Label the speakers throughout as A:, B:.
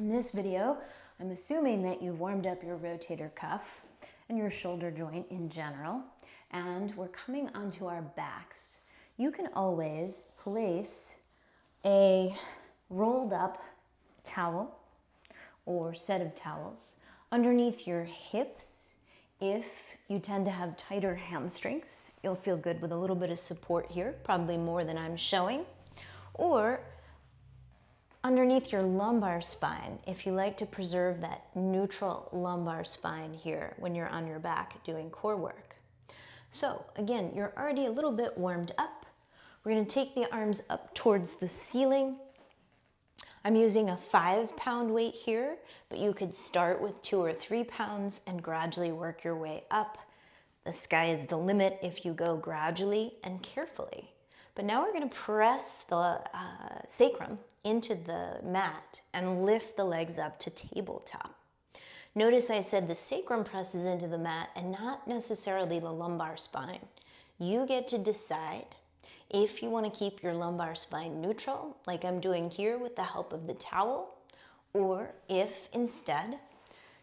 A: In this video, I'm assuming that you've warmed up your rotator cuff and your shoulder joint in general, and we're coming onto our backs. You can always place a rolled up towel or set of towels underneath your hips. If you tend to have tighter hamstrings, you'll feel good with a little bit of support here, probably more than I'm showing. Or underneath your lumbar spine, if you like to preserve that neutral lumbar spine here when you're on your back doing core work. So again, you're already a little bit warmed up. We're going to take the arms up towards the ceiling. I'm using a 5-pound weight here, but you could start with 2 or 3 pounds and gradually work your way up. The sky is the limit if you go gradually and carefully. But now we're going to press the sacrum into the mat and lift the legs up to tabletop. Notice I said the sacrum presses into the mat and not necessarily the lumbar spine. You get to decide if you want to keep your lumbar spine neutral, like I'm doing here with the help of the towel, or if instead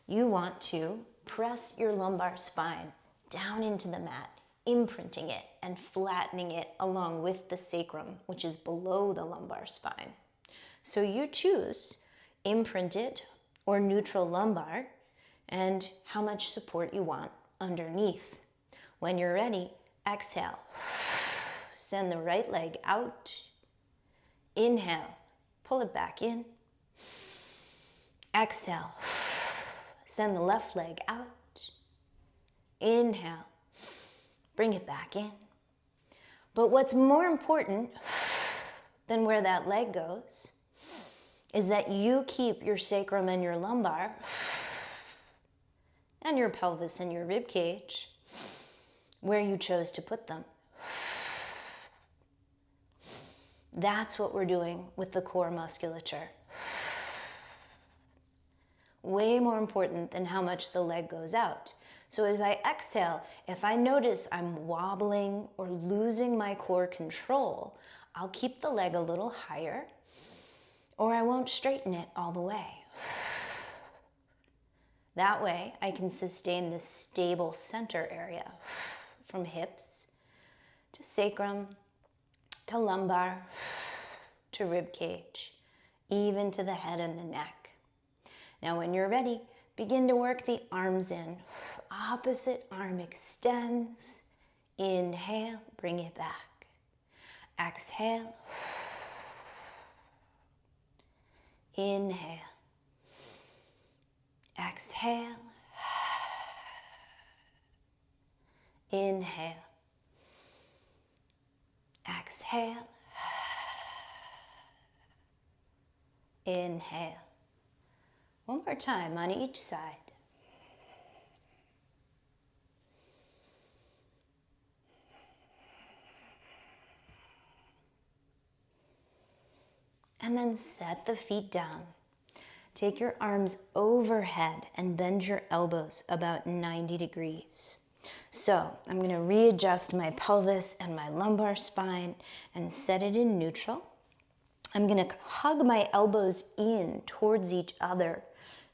A: you want to press your lumbar spine down into the mat, imprinting it and flattening it along with the sacrum, which is below the lumbar spine. So you choose imprinted or neutral lumbar and how much support you want underneath. When you're ready, exhale. Send the right leg out. Inhale, pull it back in. Exhale, send the left leg out. Inhale, bring it back in. But what's more important than where that leg goes is that you keep your sacrum and your lumbar and your pelvis and your rib cage where you chose to put them. That's what we're doing with the core musculature. Way more important than how much the leg goes out. So as I exhale, if I notice I'm wobbling or losing my core control, I'll keep the leg a little higher, or I won't straighten it all the way. That way, I can sustain this stable center area from hips to sacrum, to lumbar, to rib cage, even to the head and the neck. Now when you're ready, begin to work the arms in. Opposite arm extends. Inhale, bring it back. Exhale. Inhale. Exhale. Inhale. Exhale. Inhale. One more time on each side. And then set the feet down. Take your arms overhead and bend your elbows about 90 degrees. So I'm going to readjust my pelvis and my lumbar spine and set it in neutral. I'm going to hug my elbows in towards each other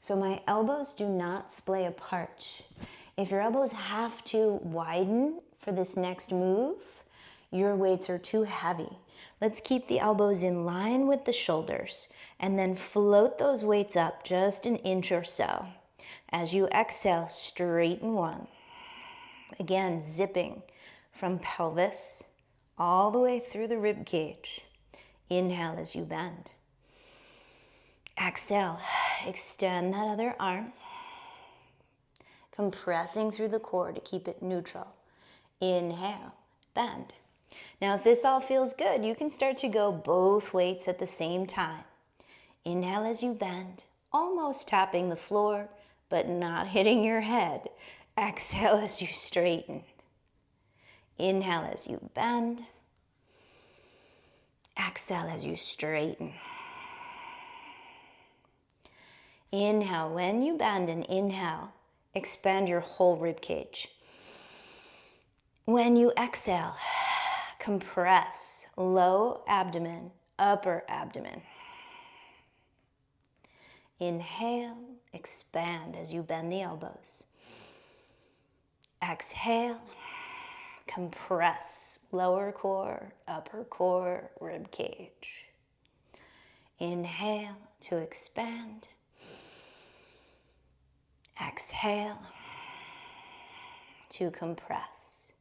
A: so my elbows do not splay apart. If your elbows have to widen for this next move, your weights are too heavy. Let's keep the elbows in line with the shoulders and then float those weights up just an inch or so. As you exhale, straighten one. Again, zipping from pelvis all the way through the rib cage. Inhale as you bend. Exhale, extend that other arm, compressing through the core to keep it neutral. Inhale, bend. Now, if this all feels good, you can start to go both weights at the same time. Inhale as you bend, almost tapping the floor, but not hitting your head. Exhale as you straighten. Inhale as you bend. Exhale as you straighten. Inhale, when you bend and inhale, expand your whole rib cage. When you exhale, compress low abdomen, upper abdomen. Inhale, expand as you bend the elbows. Exhale, compress lower core, upper core, rib cage. Inhale to expand. Exhale to compress.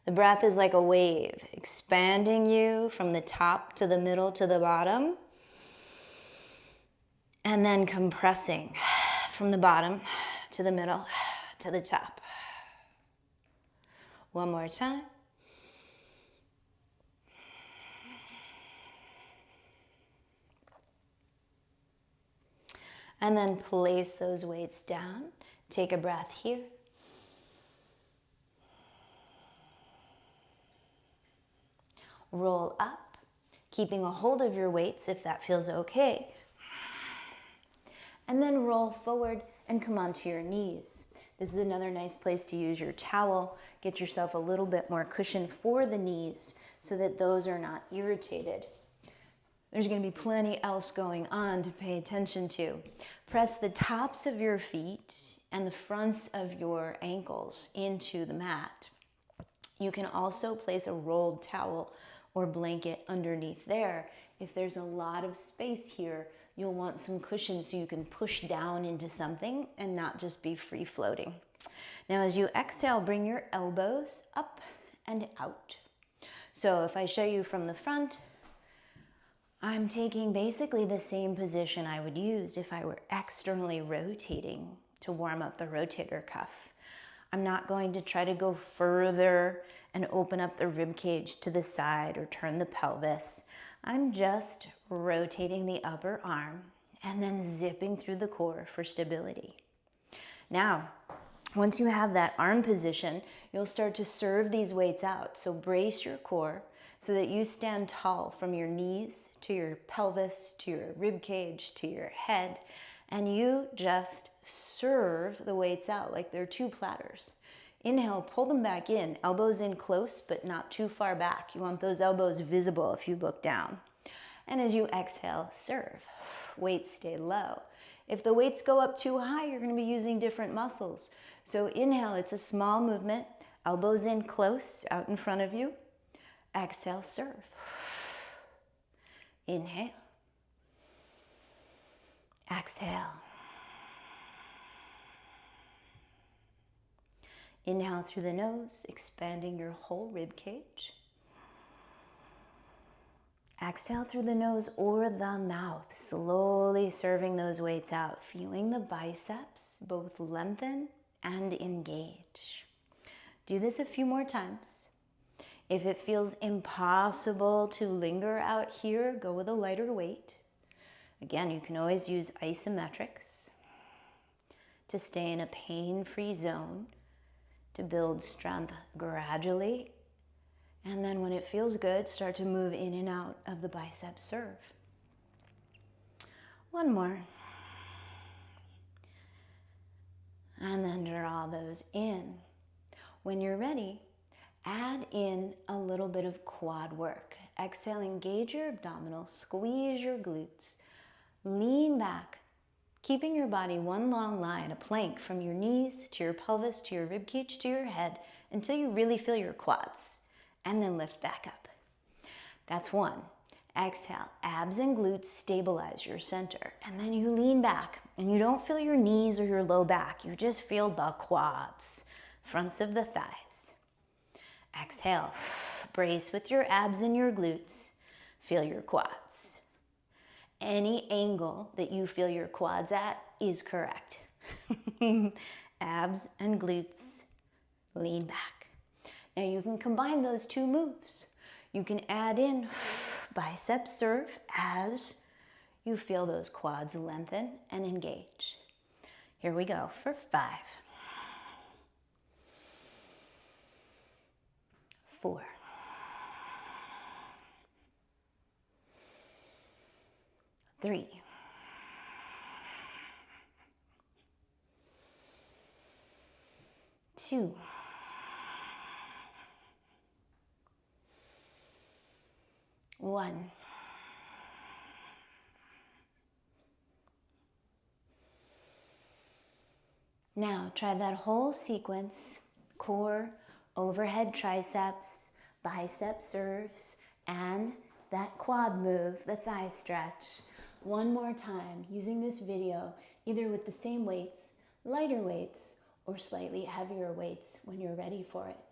A: The breath is like a wave, expanding you from the top to the middle to the bottom, and then compressing from the bottom to the middle to the top. One more time. And then place those weights down. Take a breath here. Roll up, keeping a hold of your weights if that feels okay. And then roll forward and come onto your knees. This is another nice place to use your towel. Get yourself a little bit more cushion for the knees so that those are not irritated. There's going to be plenty else going on to pay attention to. Press the tops of your feet and the fronts of your ankles into the mat. You can also place a rolled towel or blanket underneath there. If there's a lot of space here, you'll want some cushion so you can push down into something and not just be free floating. Now as you exhale, bring your elbows up and out. So if I show you from the front, I'm taking basically the same position I would use if I were externally rotating to warm up the rotator cuff. I'm not going to try to go further and open up the rib cage to the side or turn the pelvis. I'm just rotating the upper arm and then zipping through the core for stability. Now, once you have that arm position, you'll start to serve these weights out. So brace your core so that you stand tall from your knees to your pelvis, to your rib cage, to your head, and you just serve the weights out like they're two platters. Inhale, pull them back in, elbows in close but not too far back. You want those elbows visible if you look down. And as you exhale, serve. Weights stay low. If the weights go up too high, you're going to be using different muscles. So inhale, it's a small movement, elbows in close, out in front of you. Exhale, serve. Inhale. Exhale. Inhale through the nose, expanding your whole rib cage. Exhale through the nose or the mouth, slowly serving those weights out, feeling the biceps both lengthen and engage. Do this a few more times. If it feels impossible to linger out here, go with a lighter weight. Again, you can always use isometrics to stay in a pain-free zone, to build strength gradually. And then when it feels good, start to move in and out of the bicep serve. One more. And then draw those in. When you're ready, add in a little bit of quad work. Exhale, engage your abdominals, squeeze your glutes, lean back, keeping your body one long line, a plank from your knees to your pelvis to your ribcage to your head until you really feel your quads, and then lift back up. That's one. Exhale, abs and glutes stabilize your center, and then you lean back, and you don't feel your knees or your low back, you just feel the quads, fronts of the thighs. Exhale, brace with your abs and your glutes, feel your quads. Any angle that you feel your quads at is correct. Abs and glutes, lean back. Now you can combine those two moves. You can add in bicep serve as you feel those quads lengthen and engage. Here we go for 5, 4, 3, 2, 1. Now try that whole sequence: core, overhead triceps, bicep serves, and that quad move, the thigh stretch. One more time using this video, either with the same weights, lighter weights, or slightly heavier weights when you're ready for it.